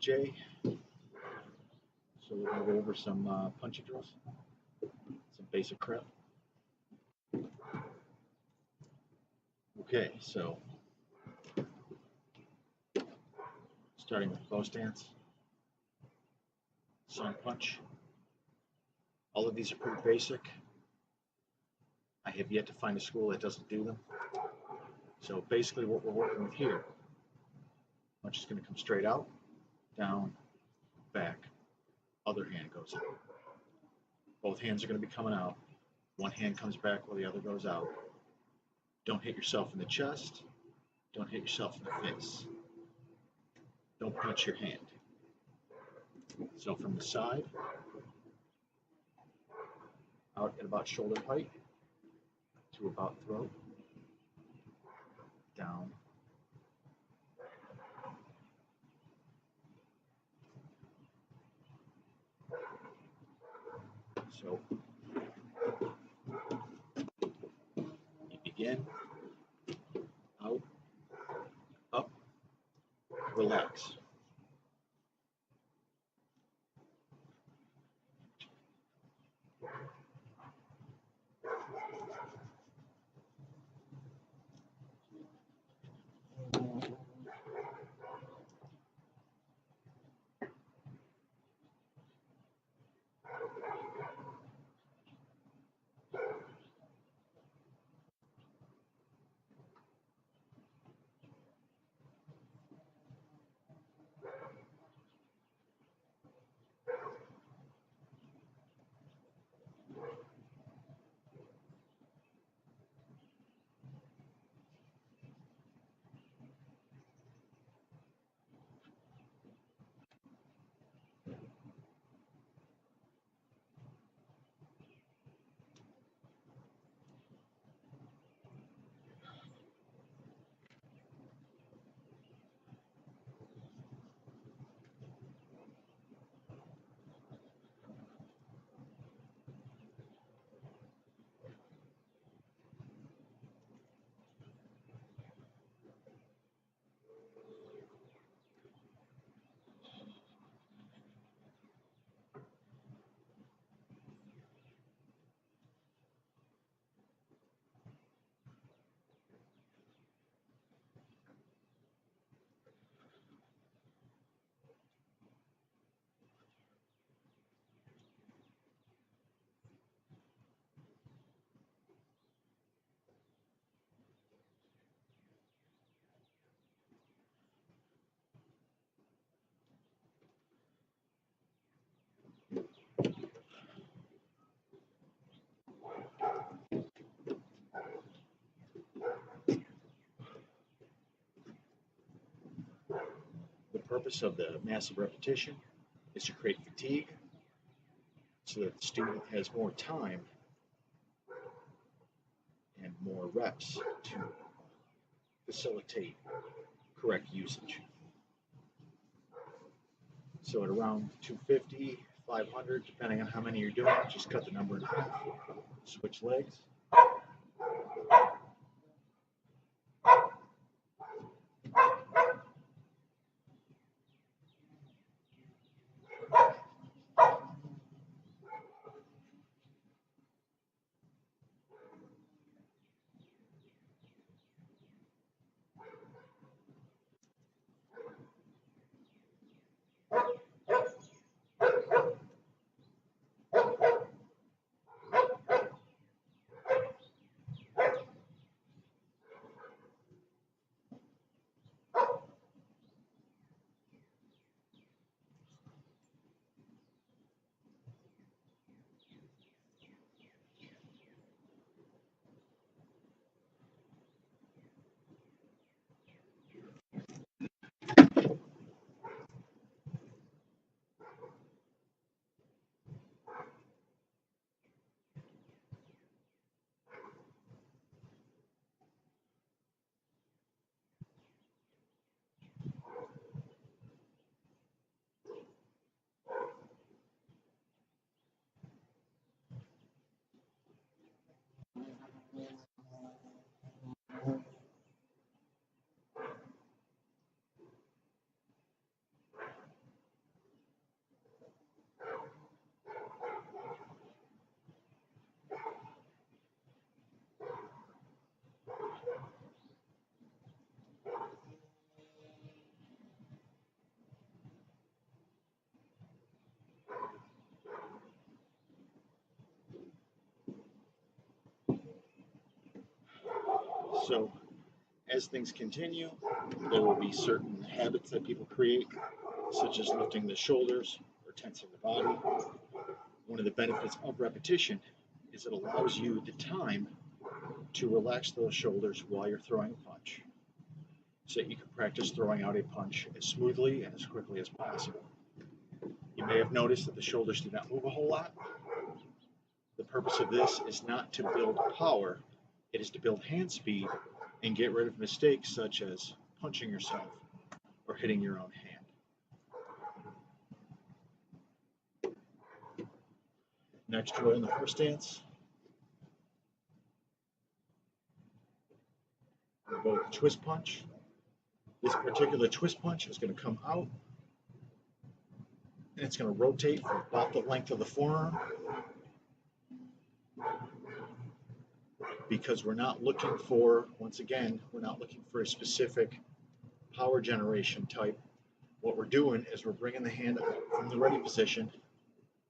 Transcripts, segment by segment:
Jay. So we're going to go over some punching drills, some basic crap. Okay, so starting with bow stance, sun punch. All of these are pretty basic. I have yet to find a school that doesn't do them. So basically what we're working with here, punch is going to come straight out, down, back, other hand goes out. Both hands are going to be coming out. One hand comes back while the other goes out. Don't hit yourself in the chest. Don't hit yourself in the face. Don't punch your hand. So from the side, out at about shoulder height to about throat, down, so you begin, out, up, relax. The purpose of the massive repetition is to create fatigue so that the student has more time and more reps to facilitate correct usage. So at around 250, 500, depending on how many you're doing, just cut the number in half, switch legs. So as things continue, there will be certain habits that people create, such as lifting the shoulders or tensing the body. One of the benefits of repetition is it allows you the time to relax those shoulders while you're throwing a punch, so that you can practice throwing out a punch as smoothly and as quickly as possible. You may have noticed that the shoulders do not move a whole lot. The purpose of this is not to build power, it is to build hand speed and get rid of mistakes such as punching yourself or hitting your own hand. Next drill in the first stance, we'll go with the twist punch. This particular twist punch is going to come out and it's going to rotate for about the length of the forearm, because we're not looking for, once again, we're not looking for a specific power generation type. What we're doing is we're bringing the hand up from the ready position,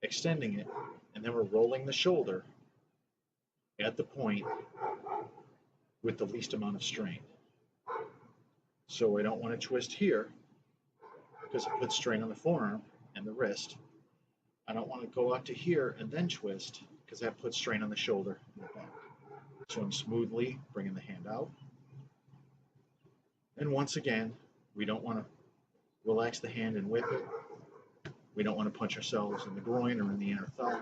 extending it, and then we're rolling the shoulder at the point with the least amount of strain. So I don't want to twist here because it puts strain on the forearm and the wrist. I don't want to go out to here and then twist because that puts strain on the shoulder and the back. So I'm smoothly bringing the hand out. And once again, we don't want to relax the hand and whip it. We don't want to punch ourselves in the groin or in the inner thigh.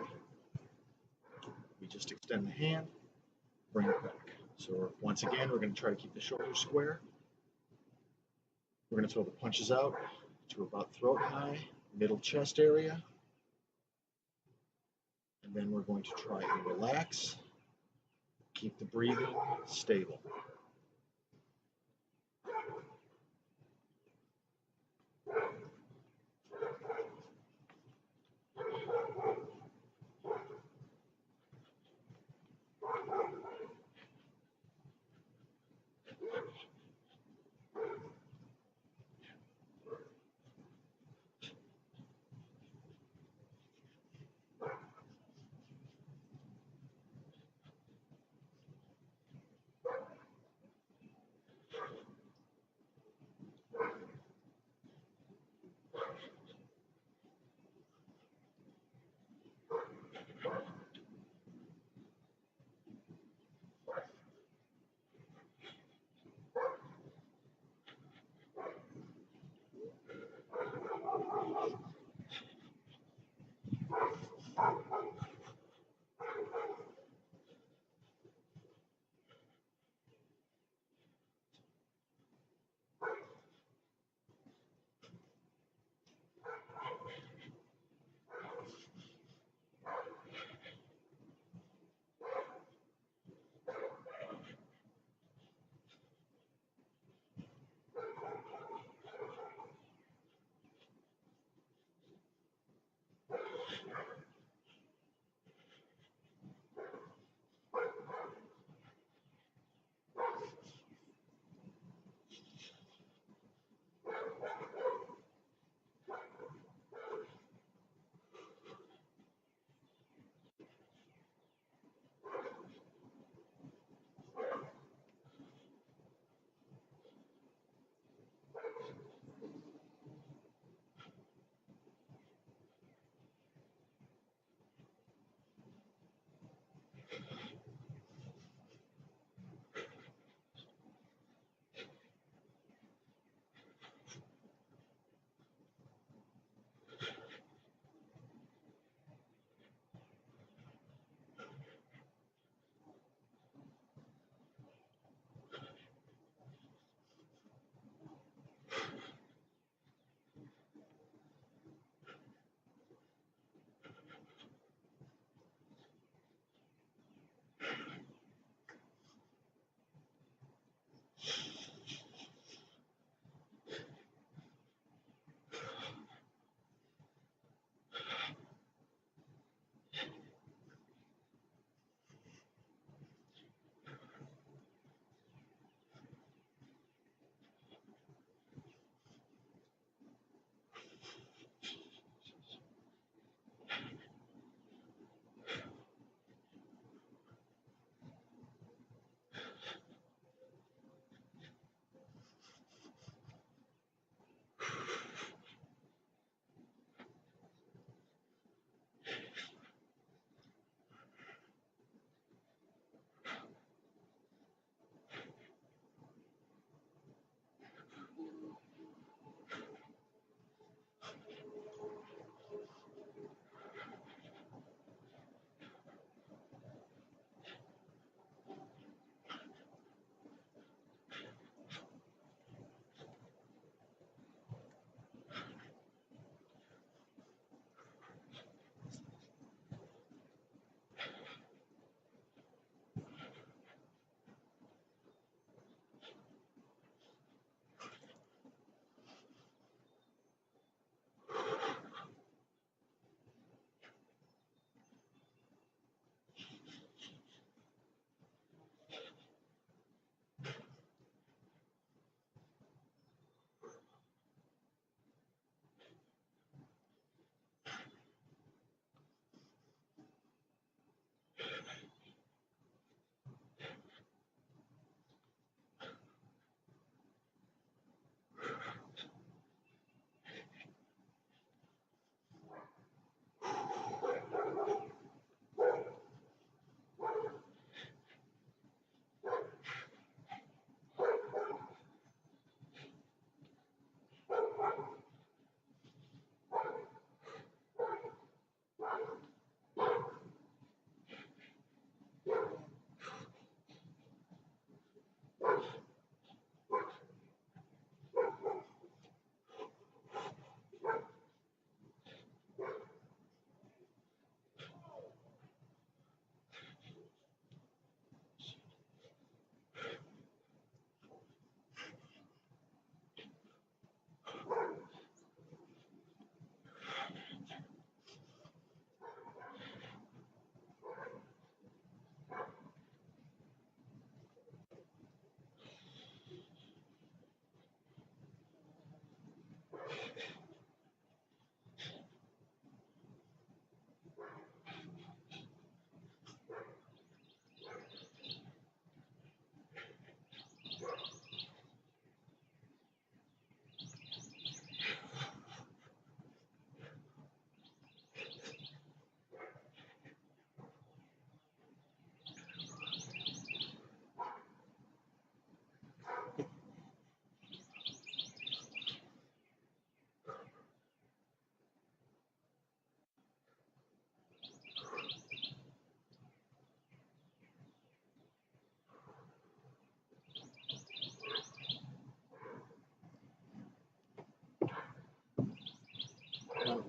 We just extend the hand, bring it back. So once again, we're going to try to keep the shoulders square. We're going to throw the punches out to about throat high, middle chest area. And then we're going to try and relax, keep the breathing stable.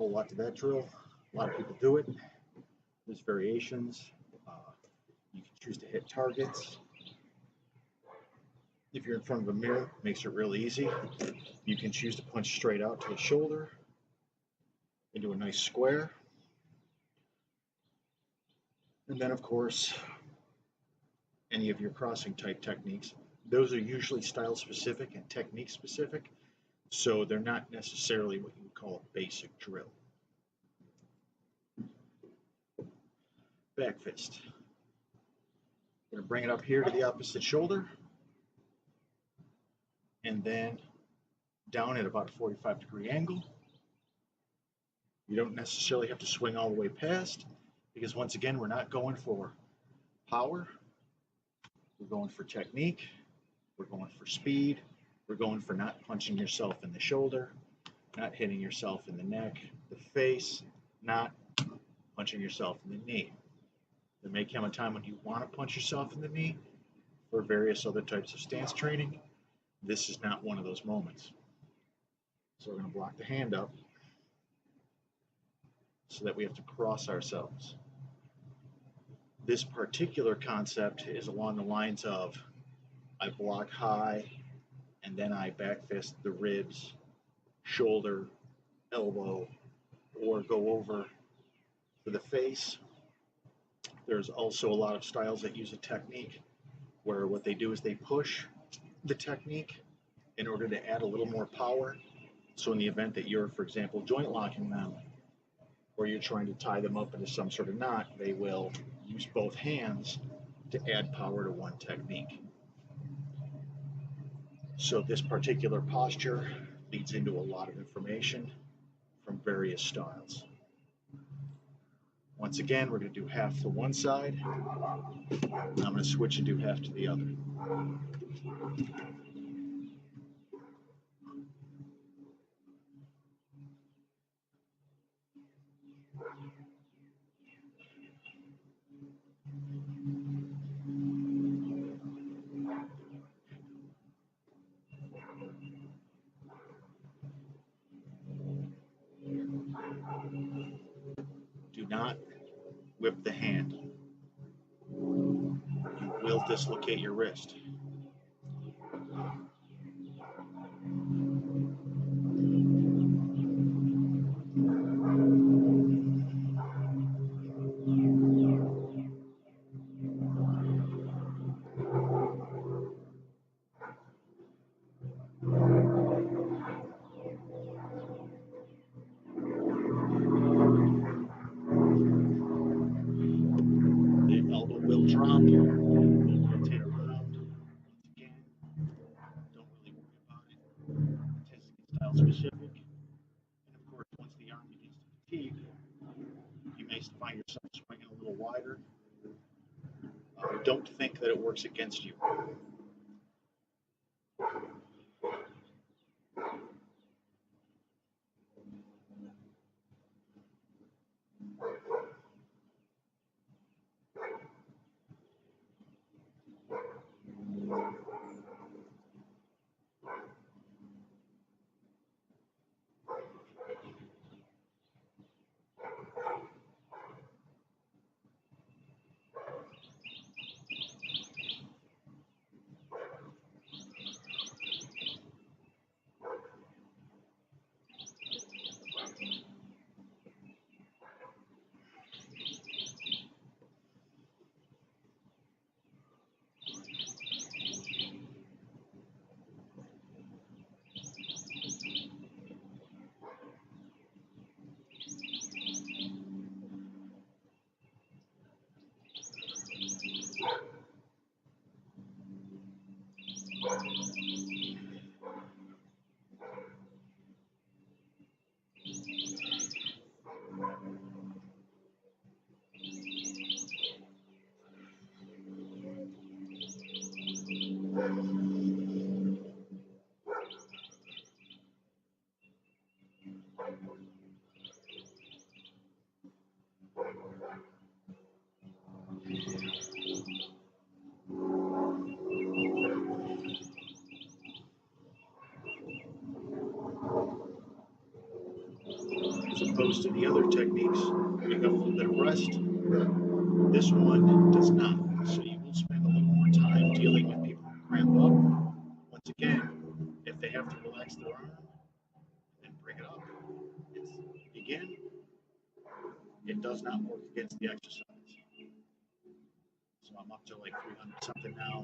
whole lot to that drill. A lot of people do it. There's variations. You can choose to hit targets. If you're in front of a mirror, it makes it real easy. You can choose to punch straight out to the shoulder into a nice square. And then, of course, any of your crossing type techniques. Those are usually style specific and technique specific, so they're not necessarily what you would call a basic drill. Back fist. We're going to bring it up here to the opposite shoulder, and then down at about a 45-degree angle. You don't necessarily have to swing all the way past, because once again, we're not going for power. We're going for technique. We're going for speed. We're going for not punching yourself in the shoulder, not hitting yourself in the neck, the face, not punching yourself in the knee. There may come a time when you want to punch yourself in the knee for various other types of stance training. This is not one of those moments. So we're going to block the hand up so that we have to cross ourselves. This particular concept is along the lines of I block high and then I back fist the ribs, shoulder, elbow, or go over for the face. There's also a lot of styles that use a technique where what they do is they push the technique in order to add a little more power. So in the event that you're, for example, joint locking them, or you're trying to tie them up into some sort of knot, they will use both hands to add power to one technique. So this particular posture leads into a lot of information from various styles. Once again, we're going to do half to one side. I'm going to switch and do half to the other. Do not whip the hand. You will dislocate your wrist. Drop, rotate around. Once again, don't really worry about it. It tends to get style specific. And of course, once the arm begins to fatigue, you may find yourself swinging a little wider. Don't think that it works against you. opposed to the other techniques, you have a little bit of rest. This one does not. So you will spend a little more time dealing with people who cramp up. Once again, if they have to relax their arm, then bring it up. Again, it does not work against the exercise. So I'm up to like 300 something now.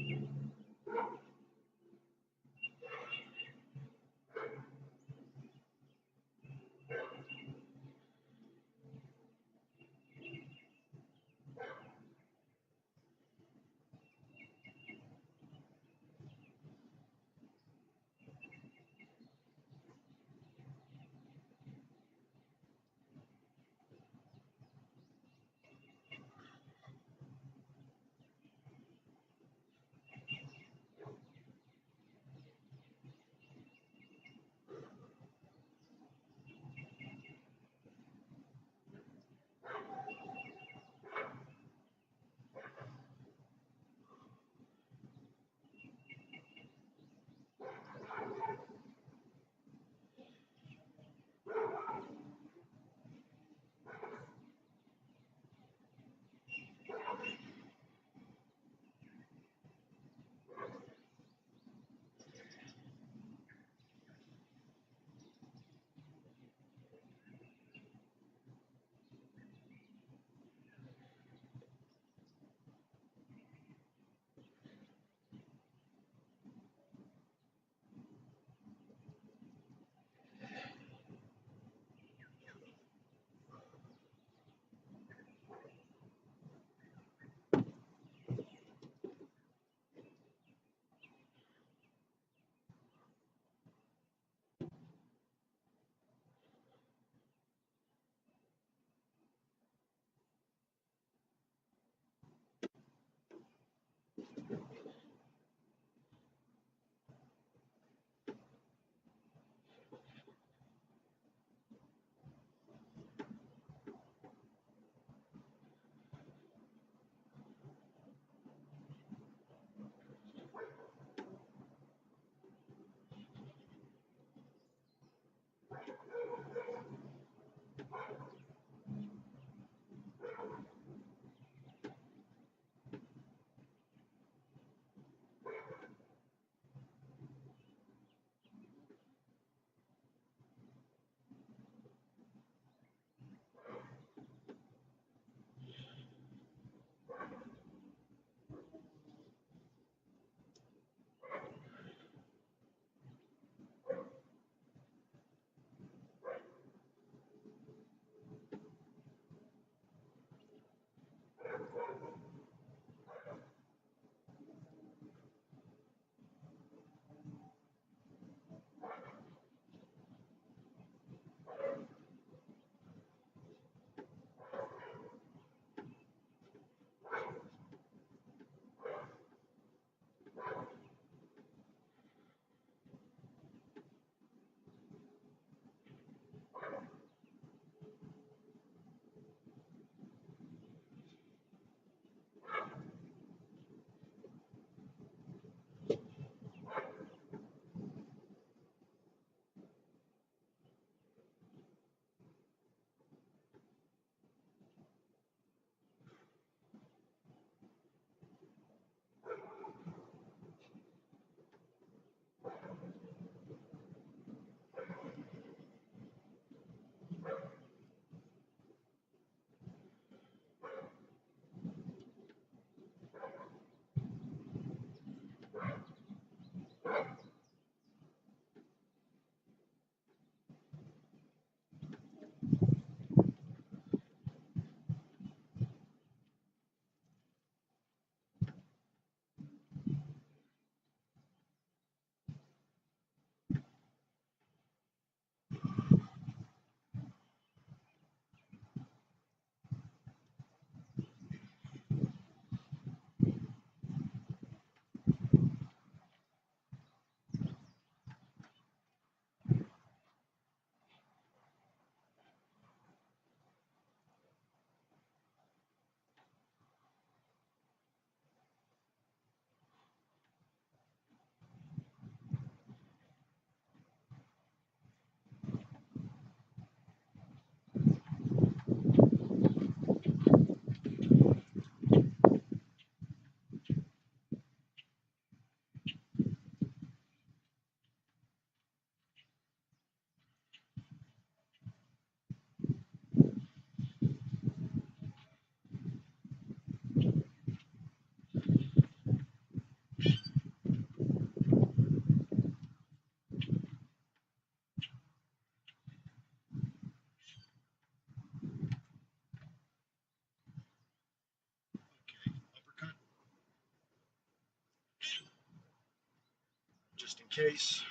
case,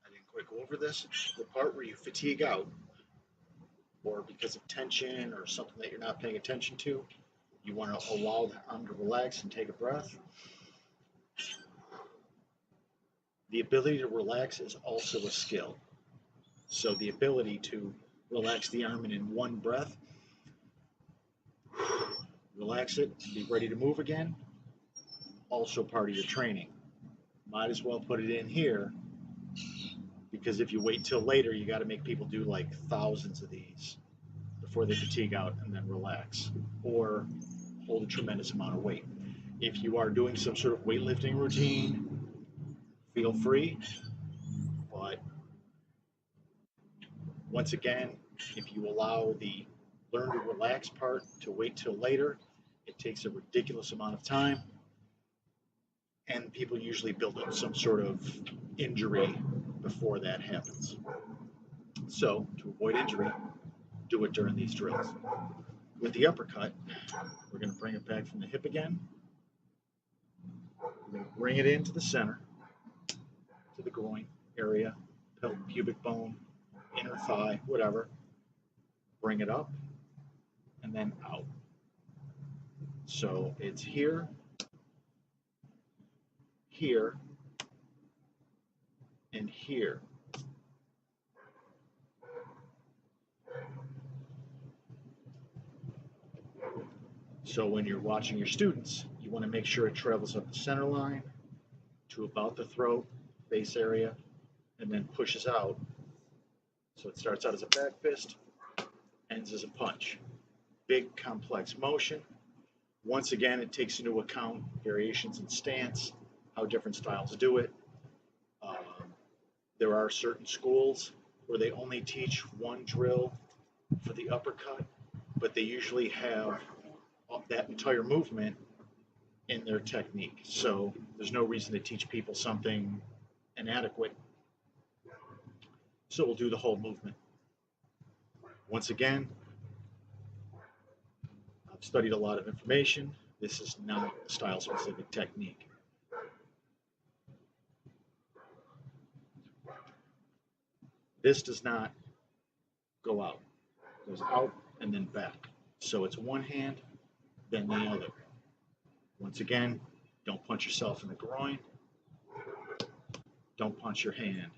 I didn't quite go over this, the part where you fatigue out, or because of tension or something that you're not paying attention to, you want to allow the arm to relax and take a breath. The ability to relax is also a skill. So the ability to relax the arm and in one breath, relax it, be ready to move again, also part of your training. Might as well put it in here, because if you wait till later, you got to make people do like thousands of these before they fatigue out and then relax, or hold a tremendous amount of weight. If you are doing some sort of weightlifting routine, feel free, but once again, if you allow the learn to relax part to wait till later, it takes a ridiculous amount of time, and people usually build up some sort of injury before that happens. So, to avoid injury, do it during these drills. With the uppercut, we're going to bring it back from the hip again. We're going to bring it into the center, to the groin area, pubic bone, inner thigh, whatever. Bring it up and then out. So it's here, here, and here. So when you're watching your students, you want to make sure it travels up the center line to about the throat, base area, and then pushes out. So it starts out as a back fist, ends as a punch. Big, complex motion. Once again, it takes into account variations in stance, how different styles do it. There are certain schools where they only teach one drill for the uppercut, but they usually have that entire movement in their technique. So there's no reason to teach people something inadequate. So we'll do the whole movement. Once again, I've studied a lot of information. This is not a style-specific technique. This does not go out. It goes out and then back. So it's one hand, then the other. Once again, don't punch yourself in the groin. Don't punch your hand.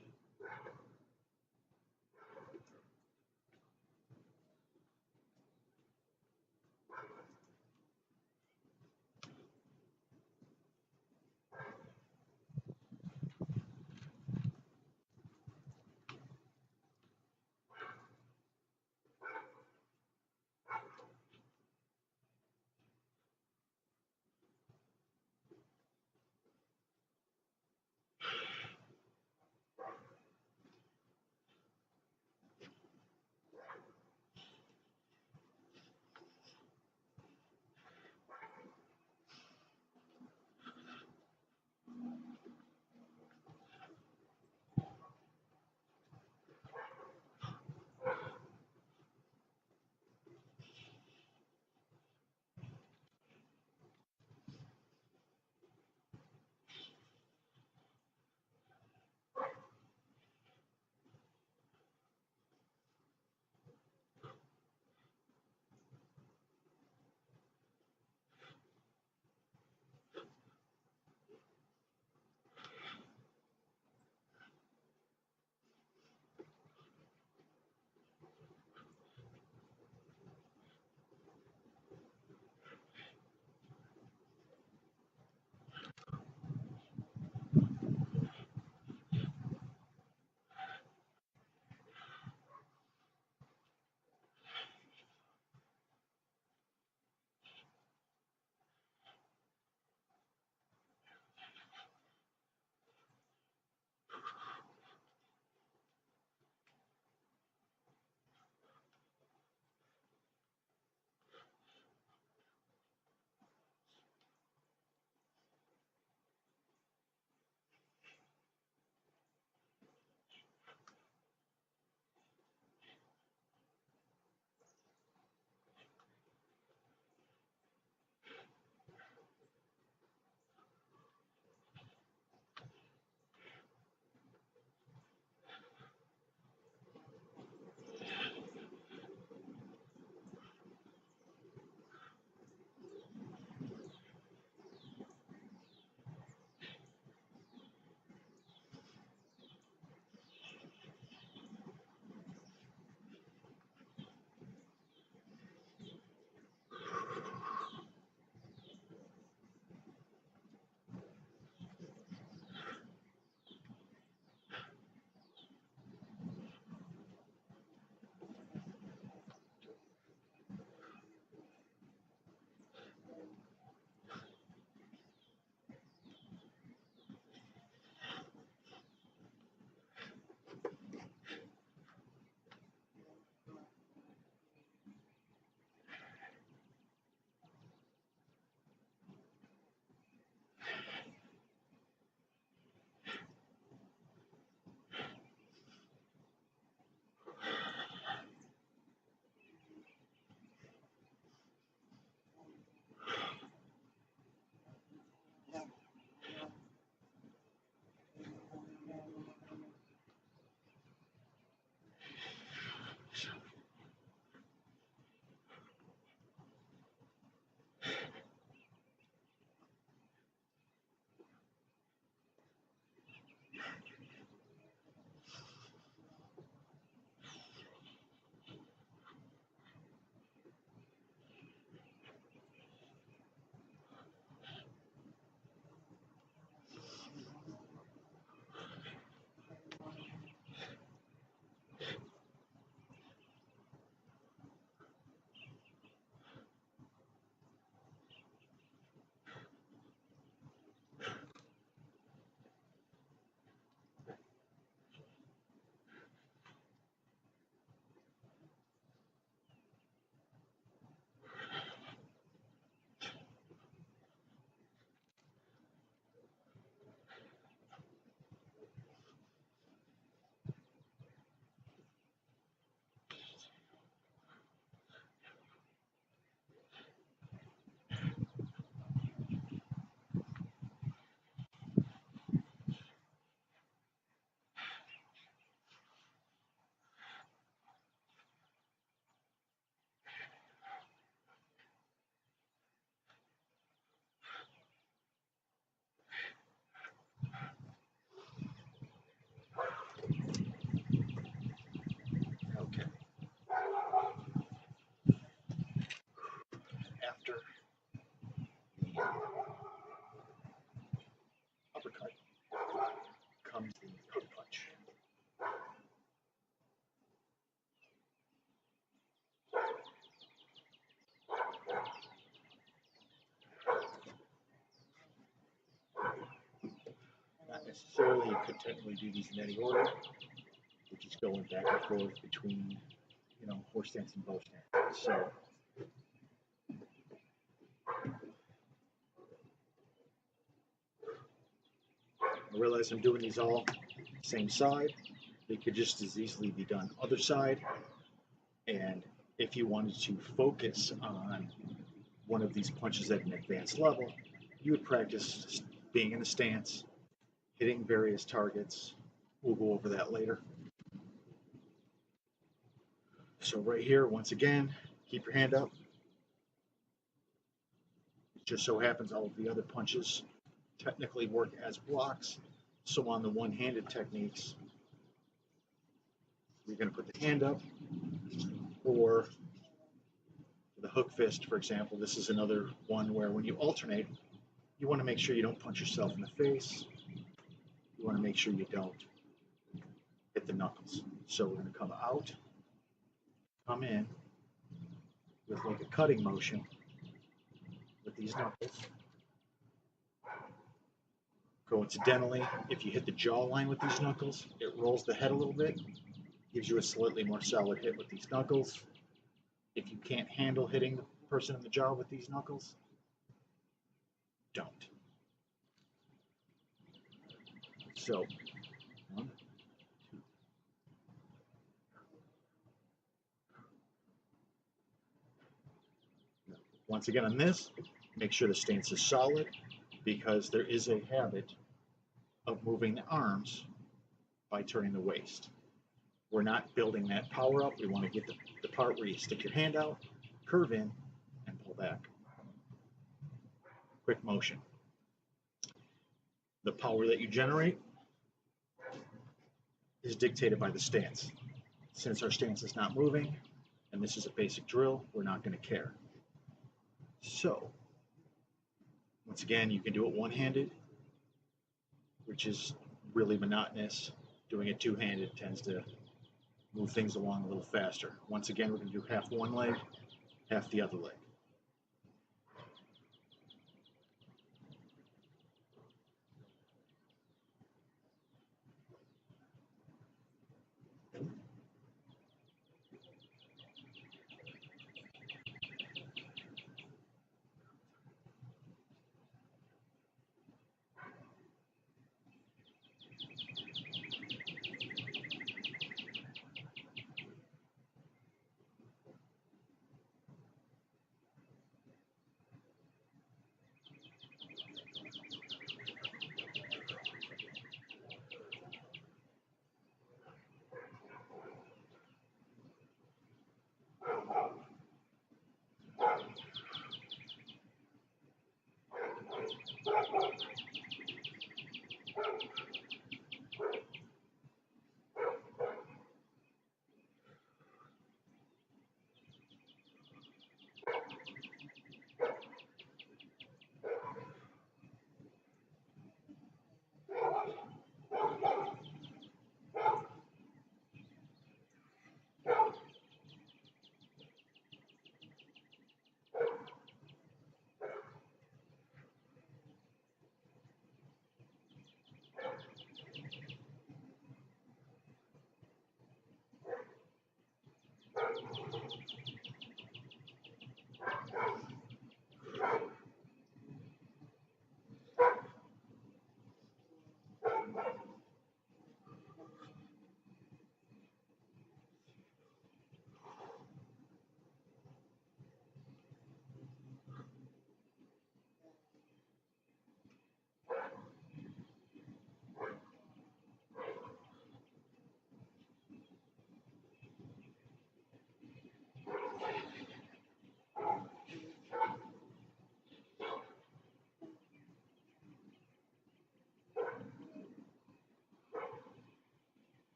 necessarily. You could technically do these in any order, which is going back and forth between, horse stance and bow stance. So I realize I'm doing these all same side. They could just as easily be done other side. And if you wanted to focus on one of these punches at an advanced level, you would practice being in a stance, hitting various targets. We'll go over that later. So right here, once again, keep your hand up. It just so happens all of the other punches technically work as blocks. So on the one-handed techniques, you're going to put the hand up, or the hook fist, for example. This is another one where when you alternate, you want to make sure you don't punch yourself in the face. You want to make sure you don't hit the knuckles. So we're going to come out, come in with like a cutting motion with these knuckles. Coincidentally, if you hit the jawline with these knuckles, it rolls the head a little bit, gives you a slightly more solid hit with these knuckles. If you can't handle hitting the person in the jaw with these knuckles, don't. So, 1, 2. Once again on this, make sure the stance is solid, because there is a habit of moving the arms by turning the waist. We're not building that power up. We want to get the part where you stick your hand out, curve in, and pull back. Quick motion. The power that you generate is dictated by the stance. Since our stance is not moving, and this is a basic drill, we're not going to care. So, once again, you can do it one-handed, which is really monotonous. Doing it two-handed tends to move things along a little faster. Once again, we're going to do half one leg, half the other leg.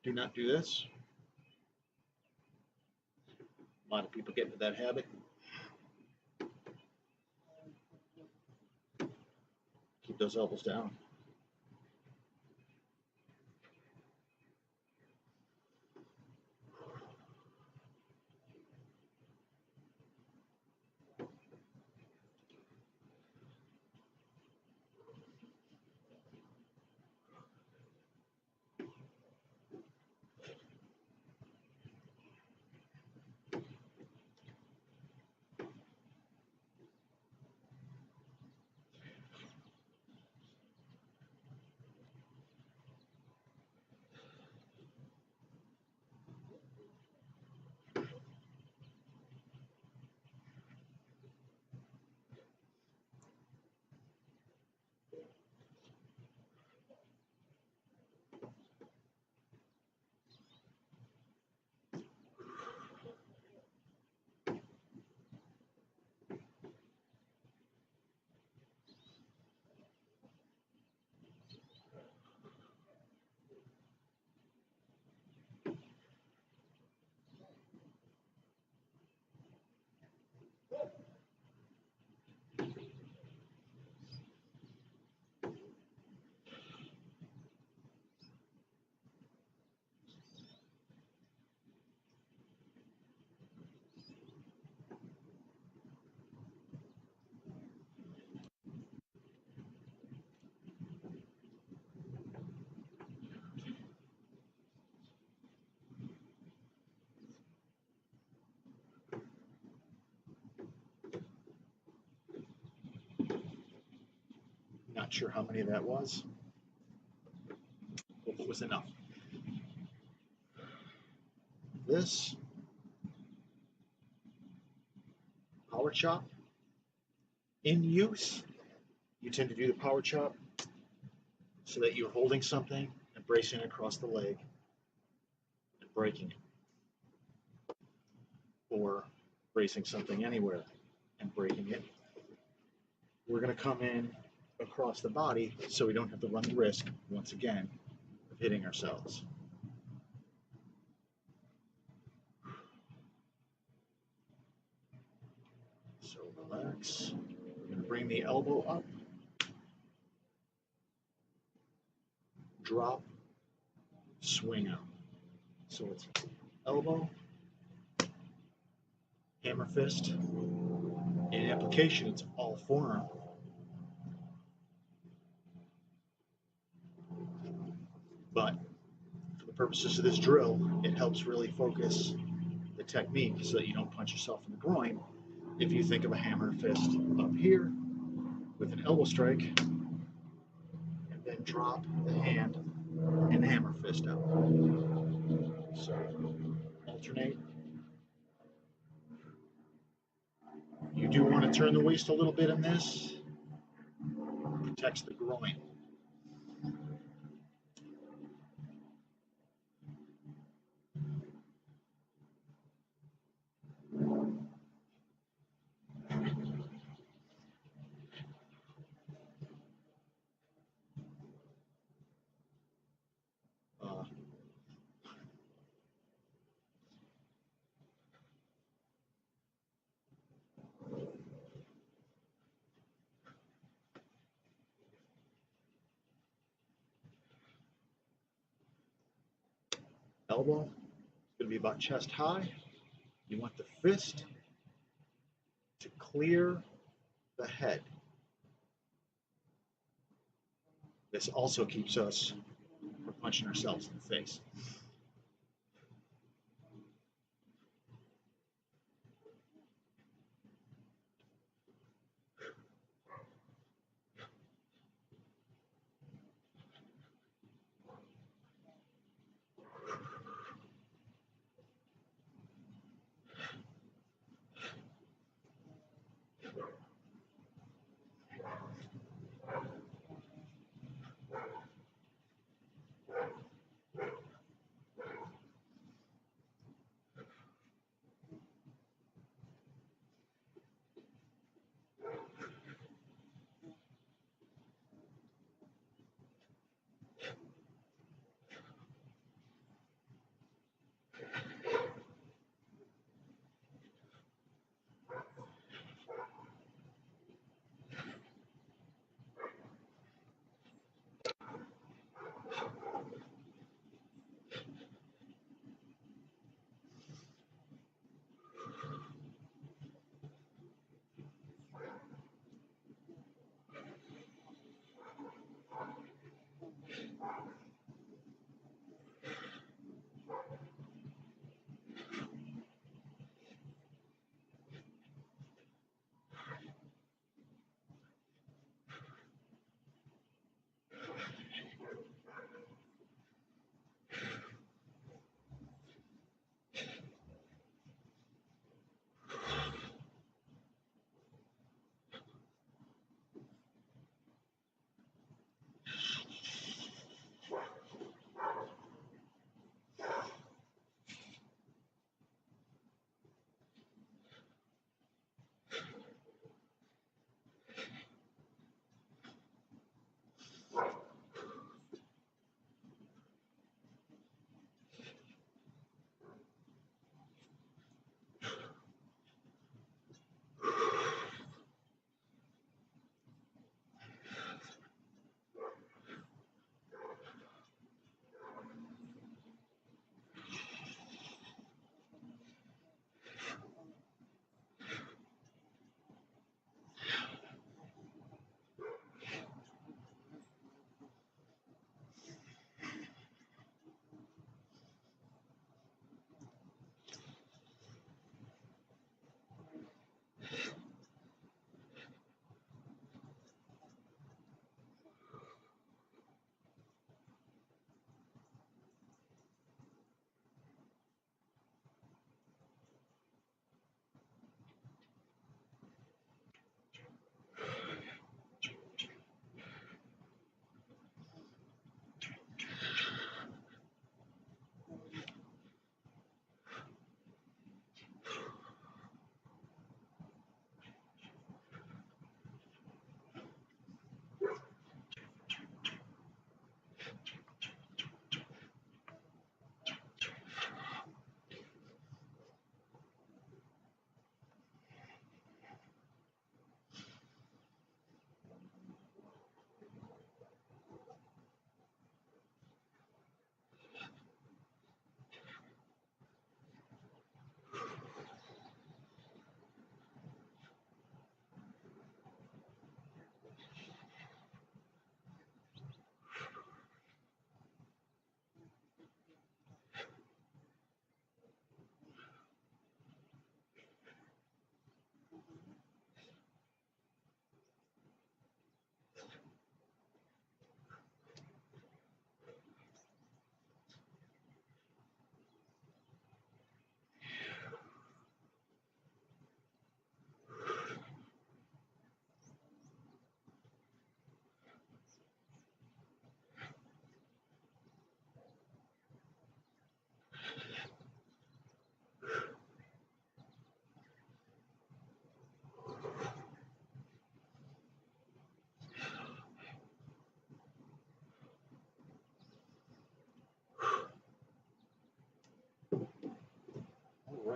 Do not do this. A lot of people get into that habit. Keep those elbows down. Not sure how many that was. Hope it was enough. This power chop in use, you tend to do the power chop so that you're holding something and bracing it across the leg and breaking it, or bracing something anywhere and breaking it. We're going to come in across the body so we don't have to run the risk, once again, of hitting ourselves. So relax. We're going to bring the elbow up, drop, swing out. So it's elbow, hammer fist. In application, it's all forearm. But for the purposes of this drill, it helps really focus the technique so that you don't punch yourself in the groin. If you think of a hammer fist up here with an elbow strike, and then drop the hand and hammer fist out. So alternate. You do want to turn the waist a little bit in this. Protects the groin. Elbow is going to be about chest high. You want the fist to clear the head. This also keeps us from punching ourselves in the face.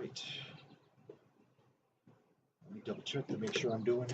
right. Let me double check to make sure I'm doing.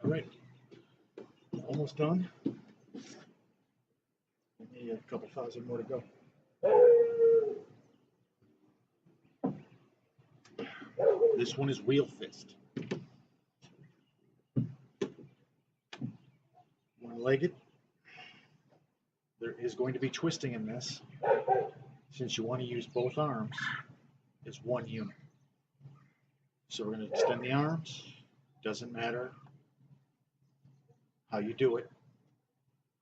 All right, almost done. Only a couple thousand more to go. This one is wheel fist. One-legged. There is going to be twisting in this. Since you want to use both arms, it's one unit. So we're going to extend the arms. Doesn't matter how you do it,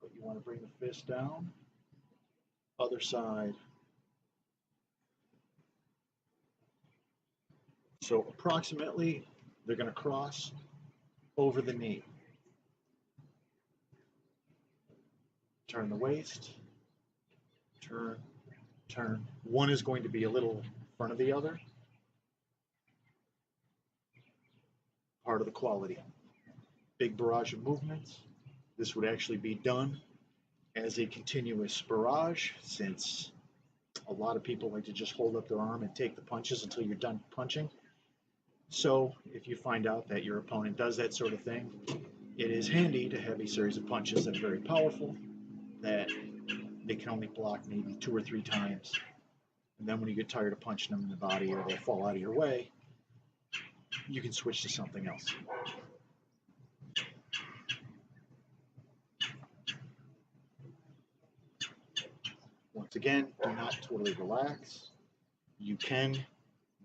but you want to bring the fist down. Other side. So approximately, they're going to cross over the knee. Turn the waist. Turn, turn. One is going to be a little in front of the other. Part of the quality. Big barrage of movements. This would actually be done as a continuous barrage, since a lot of people like to just hold up their arm and take the punches until you're done punching. So if you find out that your opponent does that sort of thing, it is handy to have a series of punches that are very powerful, that they can only block maybe 2 or 3 times. And then when you get tired of punching them in the body or they fall out of your way, you can switch to something else. Once again, do not totally relax. You can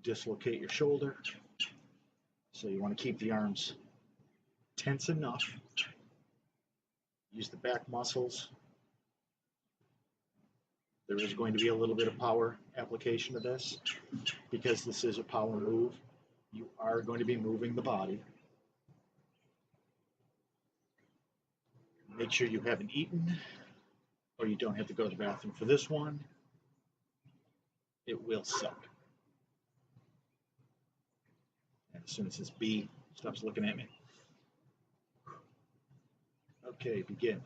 dislocate your shoulder. So you want to keep the arms tense enough. Use the back muscles. There is going to be a little bit of power application to this because this is a power move. You are going to be moving the body. Make sure you haven't eaten or you don't have to go to the bathroom for this one. It will suck. And as soon as this bee stops looking at me. Okay, begin.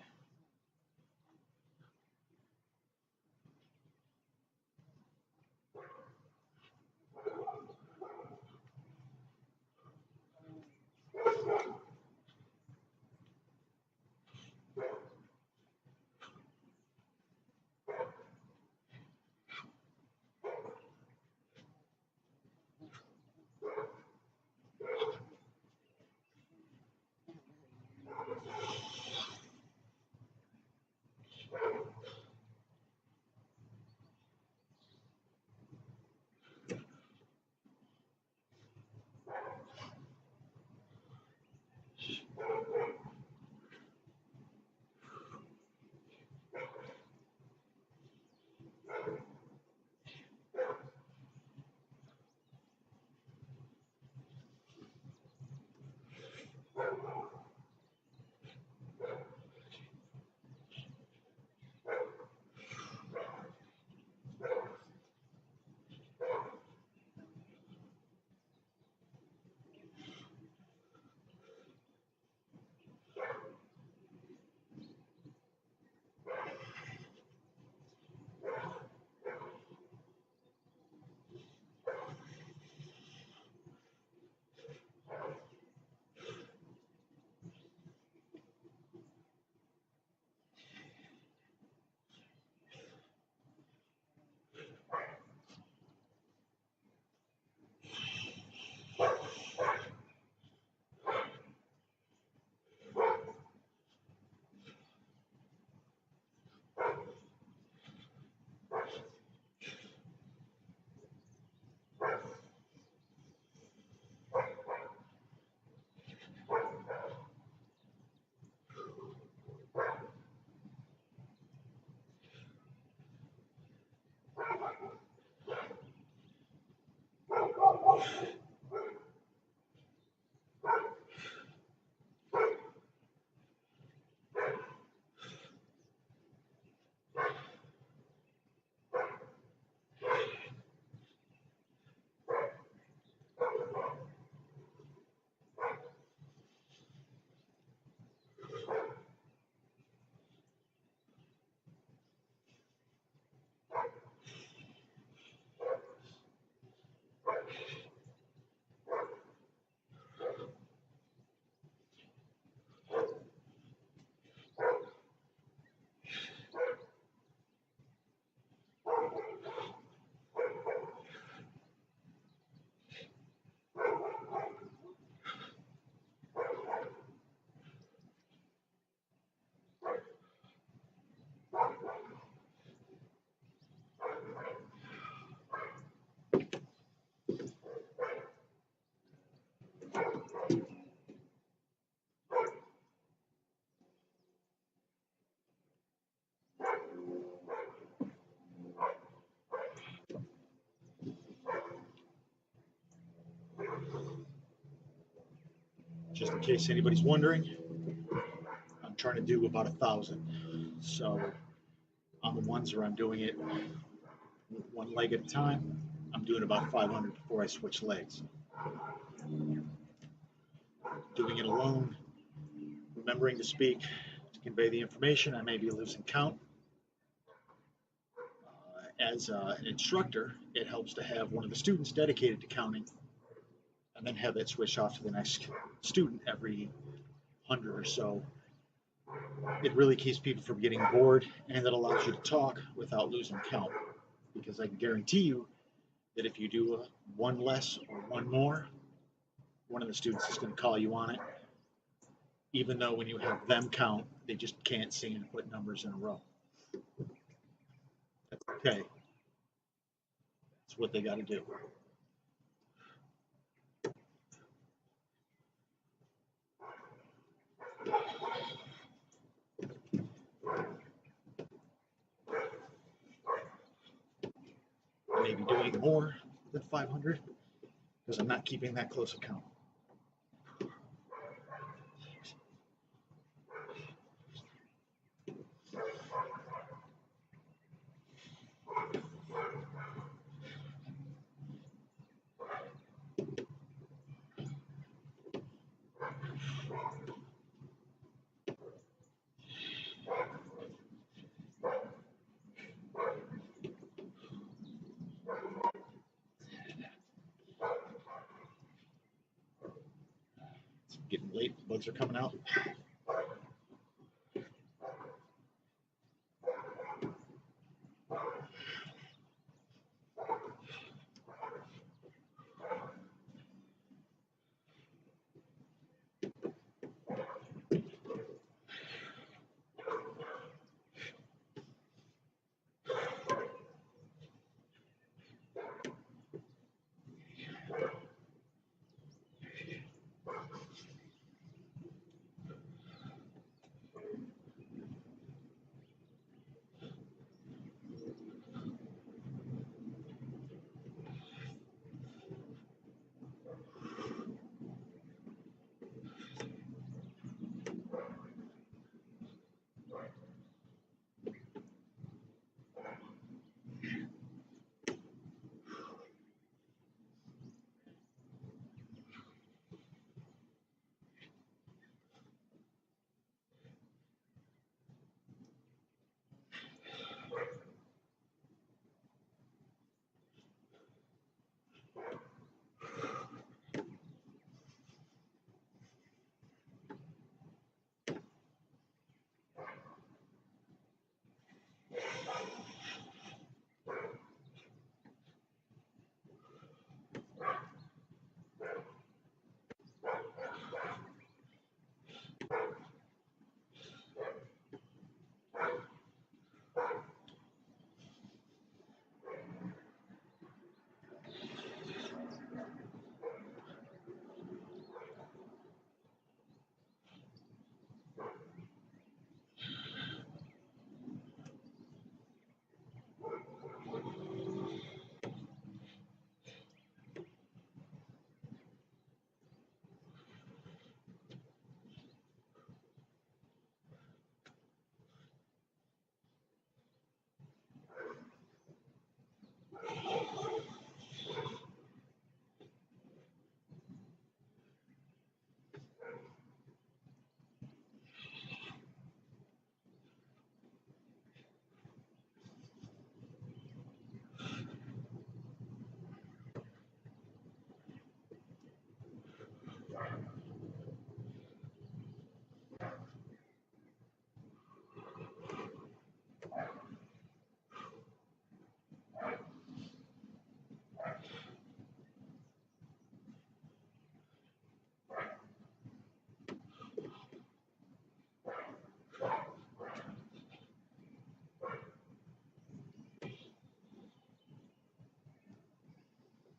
Just in case anybody's wondering, I'm trying to do about 1,000. So on the ones where I'm doing it one leg at a time, I'm doing about 500 before I switch legs. Doing it alone, remembering to speak to convey the information, I may be losing count. As an instructor, it helps to have one of the students dedicated to counting and then have that switch off to the next student every 100 or so. It really keeps people from getting bored, and it allows you to talk without losing count, because I can guarantee you that if you do one less or one more, one of the students is going to call you on it, even though when you have them count, they just can't see and put numbers in a row. That's okay. That's what they got to do. I may be doing more than 500 because I'm not keeping that close account. It's getting late, the bugs are coming out.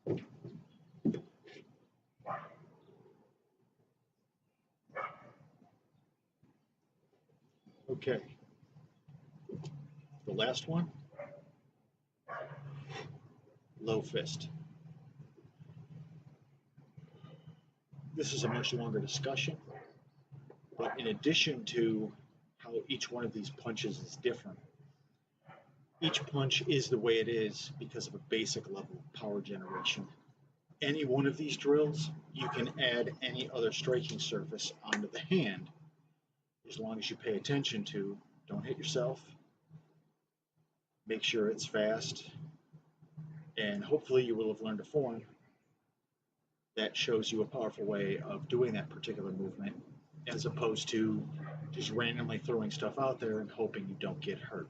Okay, the last one, low fist. This is a much longer discussion, but in addition to how each one of these punches is different, each punch is the way it is because of a basic level of power generation. Any one of these drills, you can add any other striking surface onto the hand, as long as you pay attention to, don't hit yourself, make sure it's fast, and hopefully you will have learned a form that shows you a powerful way of doing that particular movement, as opposed to just randomly throwing stuff out there and hoping you don't get hurt.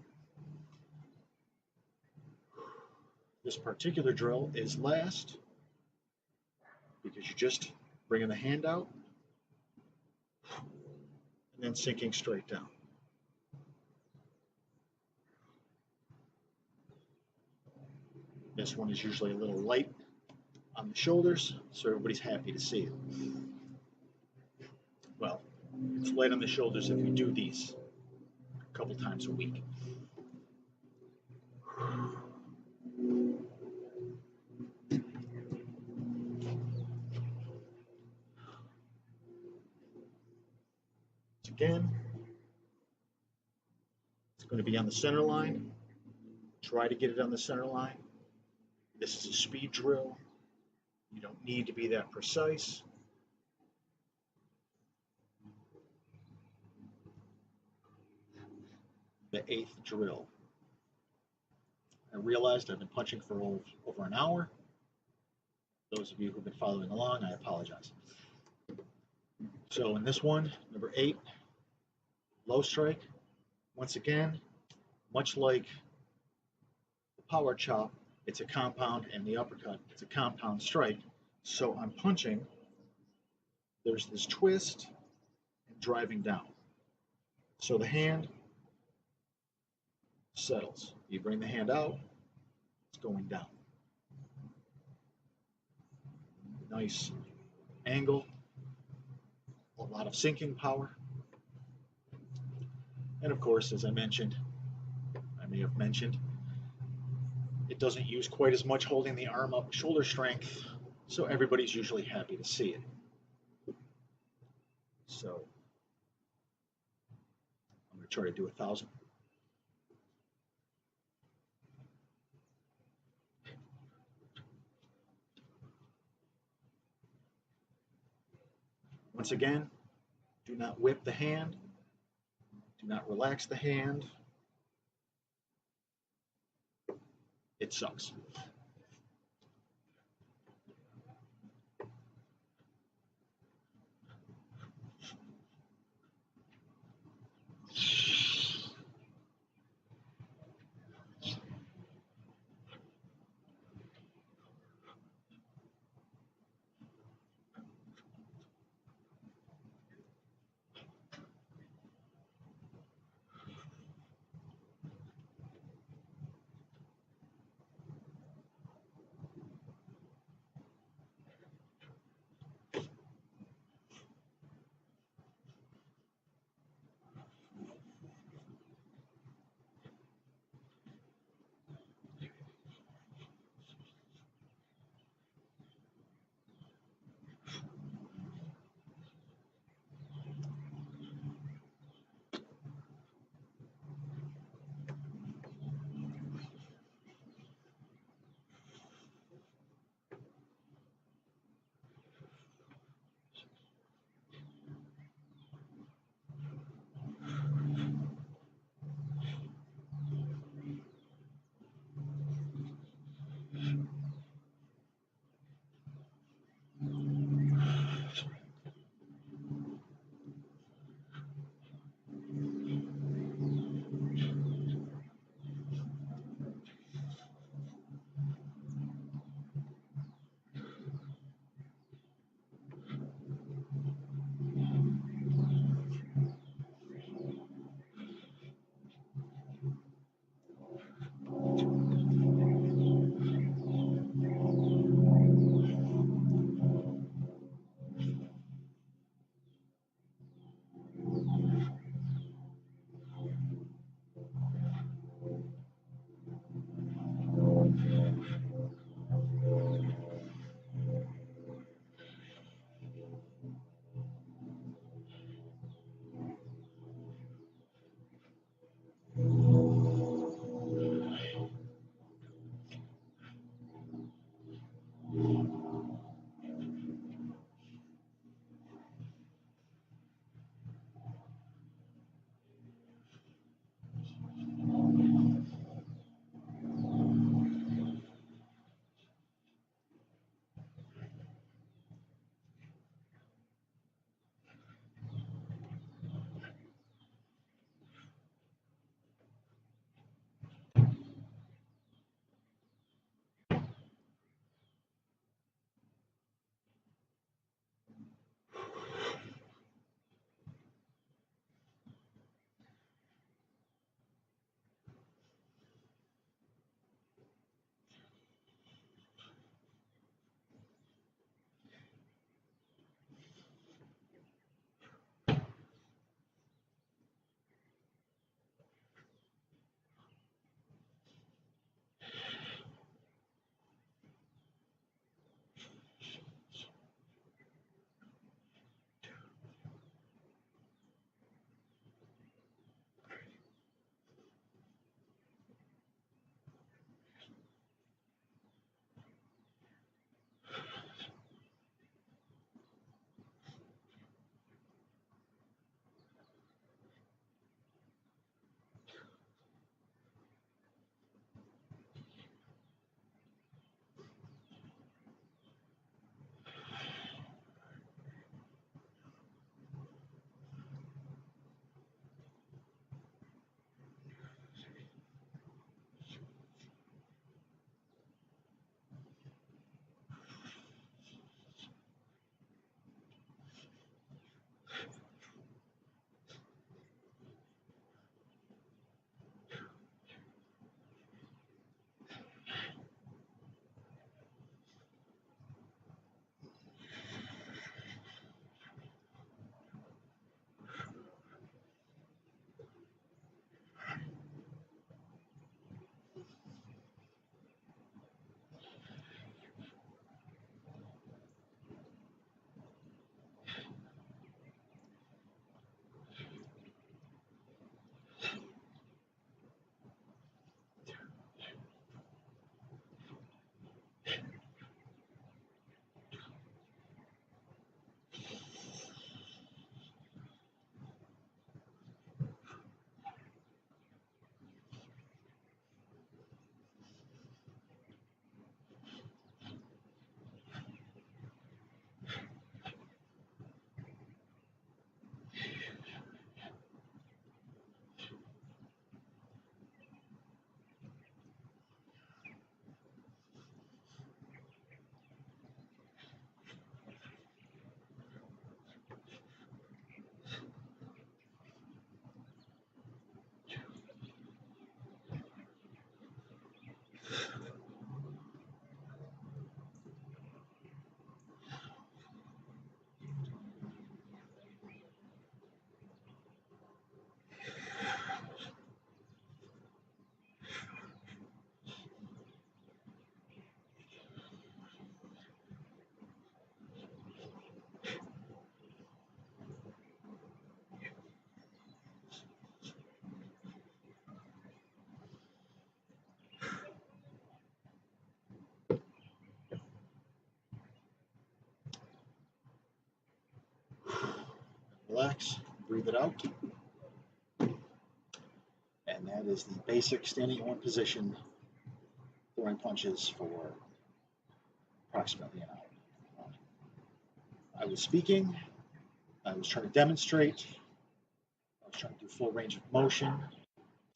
This particular drill is last because you're just bringing the hand out and then sinking straight down. This one is usually a little light on the shoulders, so everybody's happy to see it. Well, it's light on the shoulders if you do these a couple times a week. Again, it's going to be on the center line. Try to get it on the center line. This is a speed drill. You don't need to be that precise. The 8th drill. I realized I've been punching for over an hour. Those of you who've been following along, I apologize. So in this one, number 8, low strike. Once again, much like the power chop, it's a compound, and the uppercut, it's a compound strike. So I'm punching, there's this twist and driving down. So the hand settles. You bring the hand out, it's going down. Nice angle, a lot of sinking power. And of course, as I may have mentioned, it doesn't use quite as much holding the arm up, shoulder strength, so everybody's usually happy to see it. So I'm going to try to do 1,000. Once again, do not whip the hand, do not relax the hand. It sucks. Relax, breathe it out. And that is the basic standing in one position, throwing punches for approximately an hour. I was speaking, I was trying to demonstrate, I was trying to do full range of motion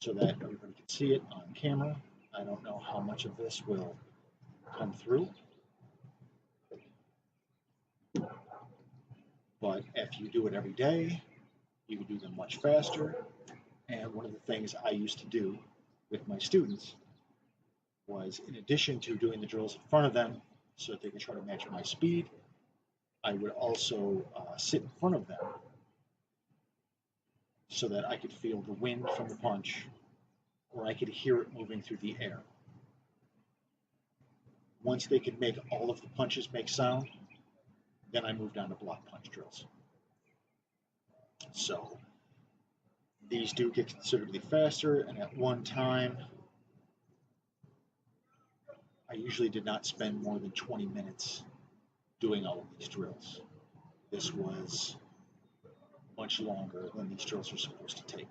so that everybody could see it on camera. I don't know how much of this will come through, but if you do it every day, you can do them much faster. And one of the things I used to do with my students was, in addition to doing the drills in front of them so that they could try to match my speed, I would also sit in front of them so that I could feel the wind from the punch, or I could hear it moving through the air. Once they could make all of the punches make sound, then I moved on to block punch drills. So these do get considerably faster, and at one time, I usually did not spend more than 20 minutes doing all of these drills. This was much longer than these drills are supposed to take.